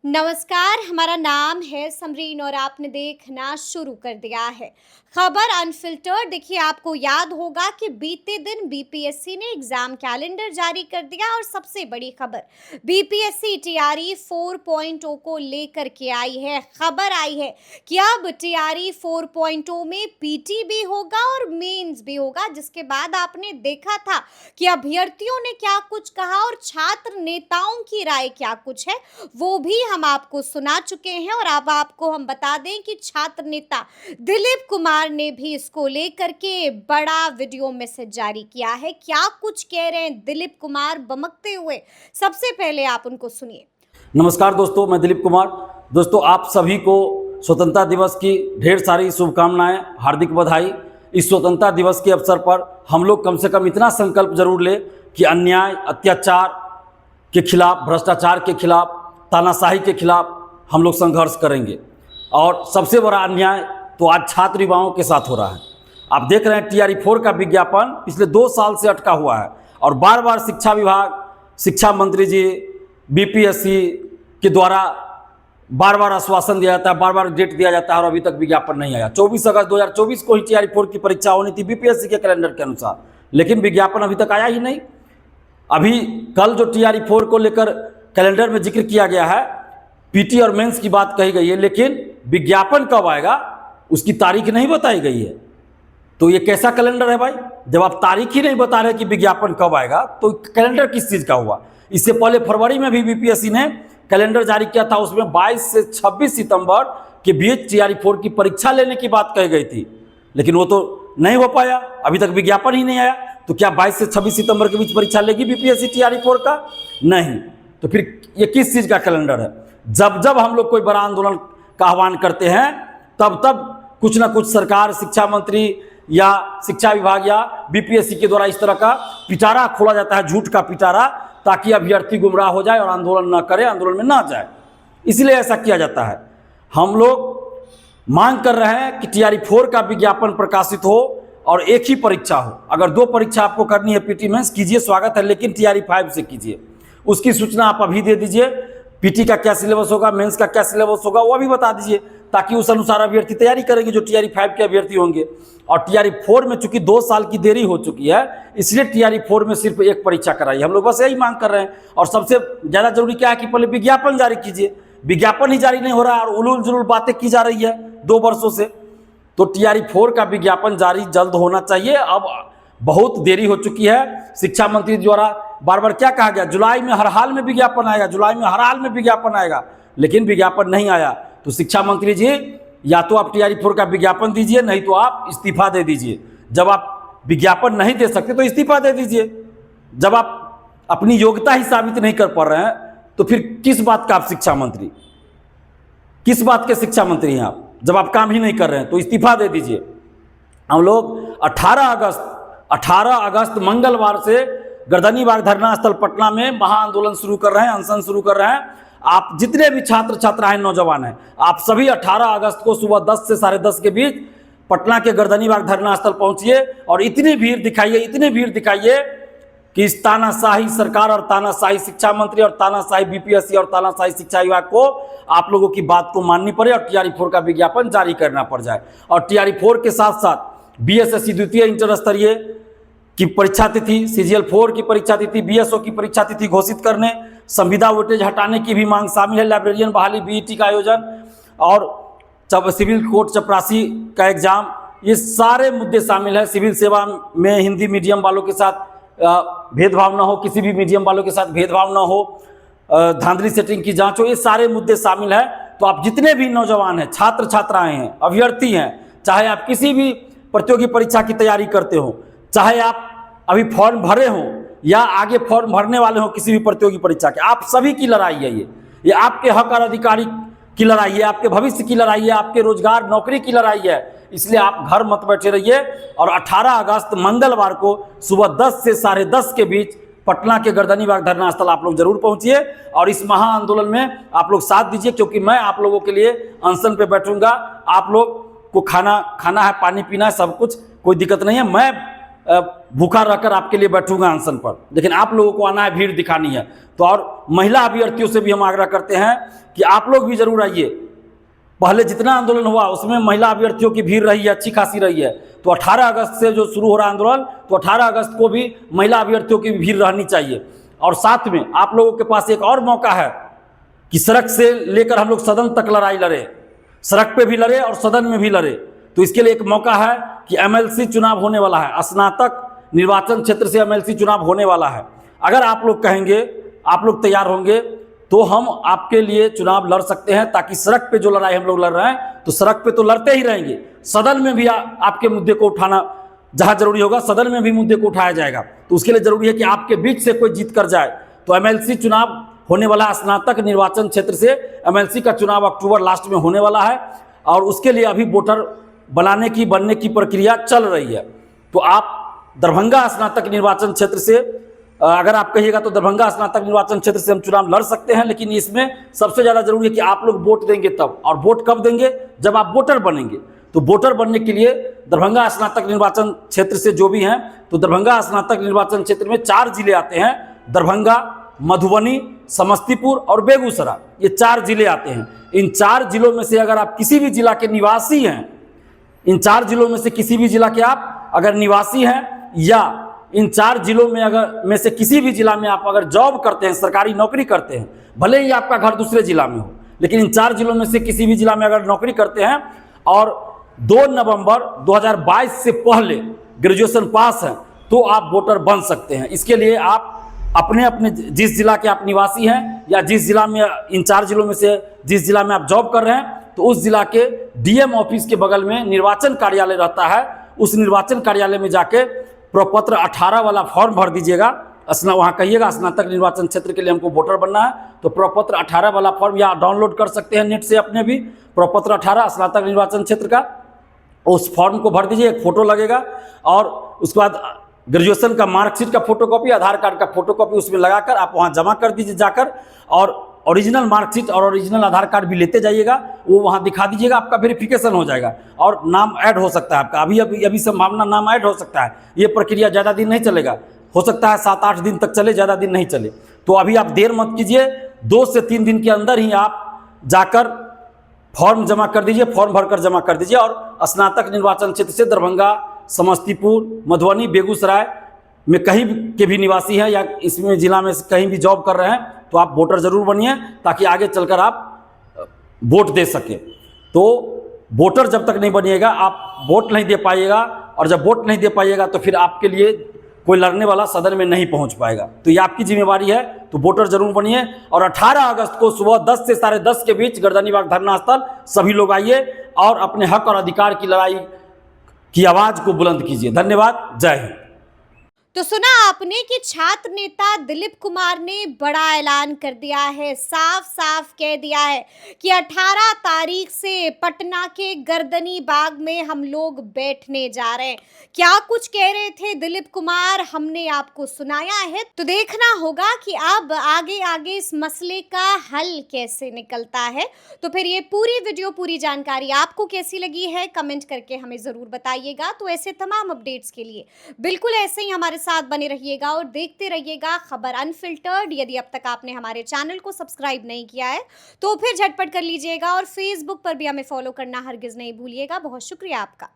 नमस्कार, हमारा नाम है समरीन और आपने देखना शुरू कर दिया है खबर अनफिल्टर्ड। देखिए, आपको याद होगा कि बीते दिन बीपीएससी ने एग्जाम कैलेंडर जारी कर दिया और सबसे बड़ी खबर बीपीएससी टीआरई 4.0 को लेकर के आई है। खबर आई है कि अब टीआरई 4.0 में पीटी भी होगा और मेंस भी होगा, जिसके बाद आपने देखा था कि अभ्यर्थियों ने क्या कुछ कहा और छात्र नेताओं की राय क्या कुछ है, वो भी हम आपको सुना चुके हैं। और अब आपको हम बता दें कि छात्र नेता दिलीप कुमार ने भी इसको लेकर के बड़ा वीडियो मैसेज जारी किया है। क्या कुछ कह रहे हैं दिलीप कुमार बमकते हुए, सबसे पहले आप उनको सुनिए। नमस्कार दोस्तों, मैं दिलीप कुमार। दोस्तों, आप सभी को स्वतंत्रता दिवस की ढेर सारी शुभकामनाएं, हार्दिक बधाई। इस स्वतंत्रता दिवस के अवसर पर हम लोग कम से कम इतना संकल्प जरूर लें कि अन्याय, अत्याचार के खिलाफ, भ्रष्टाचार के खिलाफ, तानाशाही के खिलाफ हम लोग संघर्ष करेंगे। और सबसे बड़ा अन्याय तो आज छात्र युवाओं के साथ हो रहा है। आप देख रहे हैं टीआरई 4 का विज्ञापन पिछले 2 साल से अटका हुआ है और बार बार शिक्षा विभाग, शिक्षा मंत्री जी, बीपीएससी के द्वारा बार बार आश्वासन दिया जाता है, बार बार डेट दिया जाता है और अभी तक विज्ञापन नहीं आया। 24 अगस्त 2024 को ही टीआरई 4 की परीक्षा होनी थी बीपीएससी के कैलेंडर के अनुसार, लेकिन विज्ञापन अभी तक आया ही नहीं। अभी कल जो टीआरई 4 को लेकर कैलेंडर में जिक्र किया गया है, पीटी और मेंस की बात कही गई है, लेकिन विज्ञापन कब आएगा उसकी तारीख नहीं बताई गई है। तो ये कैसा कैलेंडर है भाई? जब आप तारीख ही नहीं बता रहे कि विज्ञापन कब आएगा तो कैलेंडर किस चीज़ का हुआ? इससे पहले फरवरी में भी बीपीएससी ने कैलेंडर जारी किया था, उसमें 22 से 26 सितंबर के बीच टीआरई 4 की परीक्षा लेने की बात कही गई थी, लेकिन वो तो नहीं हो पाया, अभी तक विज्ञापन ही नहीं आया। तो क्या 22 से 26 सितंबर के बीच परीक्षा लेगी बीपीएससी टीआरई 4 का? नहीं। तो फिर ये किस चीज़ का कैलेंडर है? जब जब हम लोग कोई बड़ा आंदोलन का आह्वान करते हैं तब तब कुछ ना कुछ सरकार, शिक्षा मंत्री या शिक्षा विभाग या बीपीएससी के द्वारा इस तरह का पिटारा खोला जाता है, झूठ का पिटारा, ताकि अभ्यर्थी गुमराह हो जाए और आंदोलन न करे, आंदोलन में ना जाए। इसलिए ऐसा किया जाता है। हम लोग मांग कर रहे हैं कि टीआरई 4 का विज्ञापन प्रकाशित हो और एक ही परीक्षा हो। अगर 2 परीक्षा आपको करनी है, पीटी मेंस कीजिए, स्वागत है, लेकिन टीआरई 5 से कीजिए। उसकी सूचना आप अभी दे दीजिए। पीटी का क्या सिलेबस होगा, मेंस का क्या सिलेबस होगा, वो भी बता दीजिए, ताकि उस अनुसार अभ्यर्थी तैयारी करेंगे जो टीआरई 5 के अभ्यर्थी होंगे। और टीआरई 4 में चूंकि 2 साल की देरी हो चुकी है, इसलिए टीआरई 4 में सिर्फ एक परीक्षा कराई। हम लोग बस यही मांग कर रहे हैं। और सबसे ज़्यादा जरूरी क्या है कि पहले विज्ञापन जारी कीजिए। विज्ञापन ही जारी नहीं हो रहा है और उलूल जुलूल बातें की जा रही है 2 वर्षों से। तो टीआरई 4 का विज्ञापन जारी जल्द होना चाहिए। अब बहुत देरी हो चुकी है। शिक्षा मंत्री द्वारा बार बार क्या कहा गया, जुलाई में हर हाल में विज्ञापन आएगा, जुलाई में हर हाल में विज्ञापन आएगा, लेकिन विज्ञापन नहीं आया। तो शिक्षा मंत्री जी, या तो आप टीआरई 4 का विज्ञापन दीजिए, नहीं तो आप इस्तीफा दे दीजिए। जब आप विज्ञापन नहीं दे सकते तो इस्तीफा दे दीजिए। जब आप अपनी योग्यता ही साबित नहीं कर पा रहे हैं तो फिर किस बात का आप शिक्षा मंत्री, किस बात के शिक्षा मंत्री हैं आप? जब आप काम ही नहीं कर रहे हैं तो इस्तीफा दे दीजिए। हम लोग 18 अगस्त मंगलवार से गर्दनीबाग धरना स्थल पटना में महाआंदोलन शुरू कर रहे हैं, अनशन शुरू कर रहे हैं। आप जितने भी छात्र छात्राएं, नौजवान हैं, आप सभी 18 अगस्त को सुबह 10 से 10:30 के बीच पटना के गर्दनीबाग धरना स्थल पहुंचिए और इतनी भीड़ दिखाइए कि इस तानाशाही सरकार और तानाशाही शिक्षा मंत्री और तानाशाही बीपीएससी और तानाशाही शिक्षा विभाग को आप लोगों की बात को माननी पड़े और टीआरई 4 का विज्ञापन जारी करना पड़ जाए। और टीआरई 4 के साथ साथ बीएसएससी द्वितीय इंटर स्तरीय की परीक्षा तिथि, सीजीएल 4 की परीक्षा तिथि, बीएसओ की परीक्षा तिथि घोषित करने, संविदा वेटेज हटाने की भी मांग शामिल है, लाइब्रेरियन बहाली, बीईटी का आयोजन और सिविल कोर्ट चपरासी का एग्जाम, ये सारे मुद्दे शामिल हैं। सिविल सेवा में हिंदी मीडियम वालों के साथ भेदभाव न हो, किसी भी मीडियम वालों के साथ भेदभाव न हो, धांधली सेटिंग की जांच हो, ये सारे मुद्दे शामिल हैं। तो आप जितने भी नौजवान हैं, छात्र छात्राएं हैं, अभ्यर्थी हैं, चाहे आप किसी भी प्रतियोगी परीक्षा की तैयारी करते हो, चाहे आप अभी फॉर्म भरे हो या आगे फॉर्म भरने वाले हो किसी भी प्रतियोगी परीक्षा के, आप सभी की लड़ाई है ये आपके हक और अधिकारी की लड़ाई है, आपके भविष्य की लड़ाई है, आपके रोजगार नौकरी की लड़ाई है। इसलिए आप घर मत बैठे रहिए और 18 अगस्त मंगलवार को सुबह 10 से 10:30 के बीच पटना के गर्दनीबाग धरना स्थल आप लोग जरूर पहुंचिए और इस महाआंदोलन में आप लोग साथ दीजिए, क्योंकि मैं आप लोगों के लिए अनशन पे बैठूंगा। आप लोग को खाना है, पानी पीना है, सब कुछ, कोई दिक्कत नहीं है। मैं भूखा रहकर आपके लिए बैठूंगा अनशन पर, लेकिन आप लोगों को आना है, भीड़ दिखानी है। तो और महिला अभ्यर्थियों से भी हम आग्रह करते हैं कि आप लोग भी जरूर आइए। पहले जितना आंदोलन हुआ उसमें महिला अभ्यर्थियों की भीड़ रही है, अच्छी खासी रही है। तो 18 अगस्त से जो शुरू हो रहा आंदोलन, तो 18 अगस्त को भी महिला अभ्यर्थियों की भीड़ रहनी चाहिए। और साथ में आप लोगों के पास एक और मौका है कि सड़क से लेकर हम लोग सदन तक लड़ाई लड़े, सड़क पे भी लड़े और सदन में भी लड़े। तो इसके लिए एक मौका है कि एमएलसी चुनाव होने वाला है, स्नातक निर्वाचन क्षेत्र से एमएलसी चुनाव होने वाला है। अगर आप लोग कहेंगे, आप लोग तैयार होंगे, तो हम आपके लिए चुनाव लड़ सकते हैं, ताकि सड़क पे जो लड़ाई हम लोग लड़ रहे हैं तो सड़क पे तो लड़ते ही रहेंगे, सदन में भी आपके मुद्दे को उठाना, जहां जरूरी होगा सदन में भी मुद्दे को उठाया जाएगा। तो उसके लिए जरूरी है कि आपके बीच से कोई जीत कर जाए। तो एमएलसी चुनाव होने वाला, स्नातक निर्वाचन क्षेत्र से एमएलसी का चुनाव अक्टूबर लास्ट में होने वाला है, और उसके लिए अभी वोटर बनने की प्रक्रिया चल रही है। तो आप दरभंगा स्नातक निर्वाचन क्षेत्र से, अगर आप कहिएगा तो दरभंगा स्नातक निर्वाचन क्षेत्र से हम चुनाव लड़ सकते हैं, लेकिन इसमें सबसे ज़्यादा जरूरी है कि आप लोग वोट देंगे तब। और वोट कब देंगे? जब आप वोटर बनेंगे। तो वोटर बनने के लिए दरभंगा स्नातक निर्वाचन क्षेत्र से जो भी हैं, तो दरभंगा स्नातक निर्वाचन क्षेत्र में 4 जिले आते हैं, दरभंगा, मधुबनी, समस्तीपुर और बेगूसराय, ये 4 जिले आते हैं। इन 4 जिलों में से अगर आप किसी भी जिला के निवासी हैं, इन 4 जिलों में से किसी भी जिला के आप अगर निवासी हैं, या इन 4 जिलों में से किसी भी जिला में आप अगर जॉब करते हैं, सरकारी नौकरी करते हैं, भले ही आपका घर दूसरे जिला में हो, लेकिन इन 4 जिलों में से किसी भी जिला में अगर नौकरी करते हैं और 2 नवंबर 2022 से पहले ग्रेजुएशन पास है, तो आप वोटर बन सकते हैं। इसके लिए आप अपने अपने जिस जिला के आप निवासी हैं, या जिस जिला में, इन 4 जिलों में से जिस जिला में आप जॉब कर रहे हैं, तो उस जिला के डीएम ऑफिस के बगल में निर्वाचन कार्यालय रहता है, उस निर्वाचन कार्यालय में जाके प्रपत्र 18 वाला फॉर्म भर दीजिएगा। वहाँ कहिएगा स्नातक निर्वाचन क्षेत्र के लिए हमको वोटर बनना है, तो प्रपत्र 18 वाला फॉर्म या डाउनलोड कर सकते हैं नेट से अपने भी, प्रपत्र 18 स्नातक निर्वाचन क्षेत्र का, उस फॉर्म को भर दीजिए, एक फोटो लगेगा, और उसके बाद ग्रेजुएशन का मार्कशीट का फोटोकॉपी, आधार कार्ड का फोटोकॉपी उसमें लगाकर आप वहाँ जमा कर दीजिए जाकर, और ओरिजिनल मार्कशीट और ओरिजिनल आधार कार्ड भी लेते जाइएगा, वो वहाँ दिखा दीजिएगा, आपका वेरिफिकेशन हो जाएगा और नाम ऐड हो सकता है आपका। अभी संभावना नाम ऐड हो सकता है, ये प्रक्रिया ज़्यादा दिन नहीं चलेगा, हो सकता है 7-8 दिन तक चले, ज़्यादा दिन नहीं चले। तो अभी आप देर मत कीजिए, 2 से 3 दिन के अंदर ही आप जाकर फॉर्म जमा कर दीजिए, फॉर्म भरकर जमा कर दीजिए। और स्नातक निर्वाचन क्षेत्र से दरभंगा, समस्तीपुर, मधुबनी, बेगूसराय में कहीं के भी निवासी हैं, या इसमें जिला में कहीं भी जॉब कर रहे हैं, तो आप वोटर जरूर बनिए, ताकि आगे चलकर आप वोट दे सकें। तो वोटर जब तक नहीं बनिएगा आप वोट नहीं दे पाइएगा, और जब वोट नहीं दे पाइएगा तो फिर आपके लिए कोई लड़ने वाला सदन में नहीं पहुंच पाएगा। तो ये आपकी जिम्मेवारी है, तो वोटर जरूर बनिए। और 18 अगस्त को सुबह 10 से 10:30 के बीच गर्दनीबाग धरना स्थल सभी लोग आइए और अपने हक और अधिकार की लड़ाई की आवाज़ को बुलंद कीजिए। धन्यवाद, जय हिंद। तो सुना आपने कि छात्र नेता दिलीप कुमार ने बड़ा ऐलान कर दिया है, साफ साफ कह दिया है कि 18 तारीख से पटना के गर्दनी बाग में हम लोग बैठने जा रहे हैं। क्या कुछ कह रहे थे दिलीप कुमार, हमने आपको सुनाया है, तो देखना होगा कि अब आगे आगे इस मसले का हल कैसे निकलता है। तो फिर ये पूरी वीडियो, पूरी जानकारी आपको कैसी लगी है, कमेंट करके हमें जरूर बताइएगा। तो ऐसे तमाम अपडेट्स के लिए बिल्कुल ऐसे ही हमारे साथ बने रहिएगा और देखते रहिएगा खबर अनफिल्टर्ड। यदि अब तक आपने हमारे चैनल को सब्सक्राइब नहीं किया है तो फिर झटपट कर लीजिएगा, और फेसबुक पर भी हमें फॉलो करना हरगिज नहीं भूलिएगा। बहुत शुक्रिया आपका।